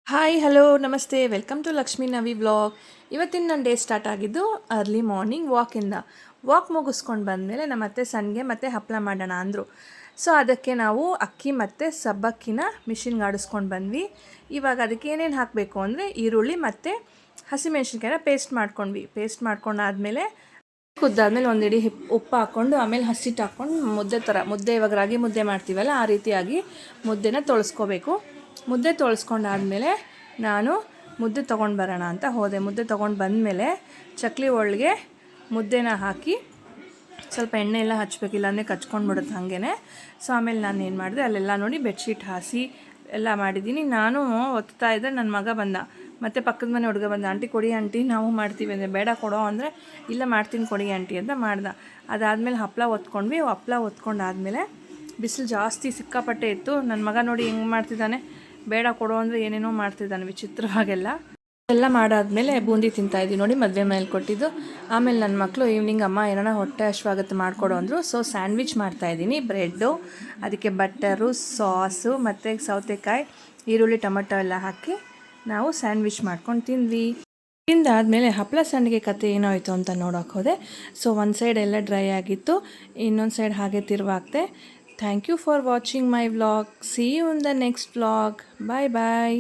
Hi hello ನಮಸ್ತೆ welcome to Lakshmi Navi vlog. ಇವತ್ತಿನ ನನ್ನ ಡೇ ಸ್ಟಾರ್ಟ್ ಆಗಿದ್ದು ಅರ್ಲಿ ಮಾರ್ನಿಂಗ್ ವಾಕಿಂದ. ವಾಕ್ ಮುಗಿಸ್ಕೊಂಡು ಬಂದಮೇಲೆ ನಮ್ಮ ಅತ್ತೆ ಸನ್ಗೆ ಮತ್ತು ಹಪ್ಪಳ ಮಾಡೋಣ ಅಂದರು. ಸೊ ಅದಕ್ಕೆ ನಾವು ಅಕ್ಕಿ ಮತ್ತು ಸಬ್ಬಕ್ಕಿನ ಮಿಷಿನ್ಗೆ ಆಡಿಸ್ಕೊಂಡು ಬಂದ್ವಿ. ಇವಾಗ ಅದಕ್ಕೆ ಏನೇನು ಹಾಕಬೇಕು ಅಂದರೆ ಈರುಳ್ಳಿ ಮತ್ತು ಹಸಿಮೆಣ್ಸಿನ್ಕಾಯಿನ ಪೇಸ್ಟ್ ಮಾಡ್ಕೊಂಡಾದ್ಮೇಲೆ ಕುದ್ದಾದ್ಮೇಲೆ ಒಂದಿಡಿ ಉಪ್ಪು ಹಾಕ್ಕೊಂಡು ಆಮೇಲೆ ಹಸಿಟ್ಟು ಹಾಕ್ಕೊಂಡು ಮುದ್ದೆ ಇವಾಗ ರಾಗಿ ಮುದ್ದೆ ಮಾಡ್ತೀವಲ್ಲ ಆ ರೀತಿಯಾಗಿ ಮುದ್ದೆನ ತೊಳಸ್ಕೋಬೇಕು. ಮುದ್ದೆ ತೊಳಸ್ಕೊಂಡಾದ್ಮೇಲೆ ನಾನು ಮುದ್ದೆ ತೊಗೊಂಡು ಬರೋಣ ಅಂತ ಹೋದೆ. ಮುದ್ದೆ ತೊಗೊಂಡು ಬಂದಮೇಲೆ ಚಕ್ಲಿ ಒಳಗೆ ಮುದ್ದೆನ ಹಾಕಿ ಸ್ವಲ್ಪ ಎಣ್ಣೆ ಎಲ್ಲ ಹಚ್ಚಬೇಕಿಲ್ಲ ಅಂದರೆ ಕಚ್ಕೊಂಡ್ಬಿಡುತ್ತೆ ಹಾಗೇ. ಸೊ ಆಮೇಲೆ ನಾನು ಏನು ಮಾಡಿದೆ, ಅಲ್ಲೆಲ್ಲ ನೋಡಿ ಬೆಡ್ಶೀಟ್ ಹಾಸಿ ಎಲ್ಲ ಮಾಡಿದ್ದೀನಿ. ನಾನು ಒತ್ತಾ ಇದ್ದರೆ ನನ್ನ ಮಗ ಬಂದ, ಮತ್ತು ಪಕ್ಕದ ಮನೆ ಹುಡುಗ ಬಂದ. ಆಂಟಿ ಕೊಡಿ ಆಂಟಿ ನಾವು ಮಾಡ್ತೀವಿ ಅಂದರೆ, ಬೇಡ ಕೊಡೋ ಅಂದರೆ ಇಲ್ಲ ಮಾಡ್ತೀನಿ ಕೊಡಿ ಆಂಟಿ ಅಂತ ಮಾಡ್ದೆ. ಅದಾದಮೇಲೆ ಹಪ್ಪಳ ಒತ್ಕೊಂಡಾದಮೇಲೆ ಬಿಸಿಲು ಜಾಸ್ತಿ ಸಿಕ್ಕಾಪಟ್ಟೆ ಇತ್ತು. ನನ್ನ ಮಗ ನೋಡಿ ಹೆಂಗೆ ಮಾಡ್ತಿದ್ದಾನೆ, ಬೇಡ ಕೊಡೋ ಅಂದರೆ ಏನೇನೋ ಮಾಡ್ತಿದ್ದಾನೆ ವಿಚಿತ್ರವಾಗೆಲ್ಲ. ಎಲ್ಲ ಮಾಡಾದ್ಮೇಲೆ ಬೂಂದಿ ತಿಂತಾಯಿದ್ವಿ ನೋಡಿ, ಮದುವೆ ಮೇಲೆ ಕೊಟ್ಟಿದ್ದು. ಆಮೇಲೆ ನನ್ನ ಮಕ್ಕಳು ಈವ್ನಿಂಗ್ ಅಮ್ಮ ಏನಾರ ಹೊಟ್ಟೆ ಹಶ್ವಾಗುತ್ತೆ ಮಾಡಿಕೊಡು ಅಂದರು. ಸೊ ಸ್ಯಾಂಡ್ವಿಚ್ ಮಾಡ್ತಾಯಿದ್ದೀನಿ, ಬ್ರೆಡ್ಡು, ಅದಕ್ಕೆ ಬಟ್ಟರು, ಸಾಸು ಮತ್ತು ಸೌತೆಕಾಯಿ, ಈರುಳ್ಳಿ, ಟೊಮೆಟೊ ಎಲ್ಲ ಹಾಕಿ ನಾವು ಸ್ಯಾಂಡ್ವಿಚ್ ಮಾಡ್ಕೊಂಡು ತಿಂದ್ವಿ. ತಿಂದಾದಮೇಲೆ ಹಪ್ಪಳ ಸಂಡಿಗೆ ಕತೆ ಏನಾಯಿತು ಅಂತ ನೋಡೋಕೆ ಹೋದೆ. ಸೊ ಒಂದು ಸೈಡ್ ಎಲ್ಲ ಡ್ರೈ ಆಗಿತ್ತು, ಇನ್ನೊಂದು ಸೈಡ್ ಹಾಗೆ ತಿರುವಾಕ್ದೆ. Thank you for watching my vlog. See you in the next vlog. Bye bye.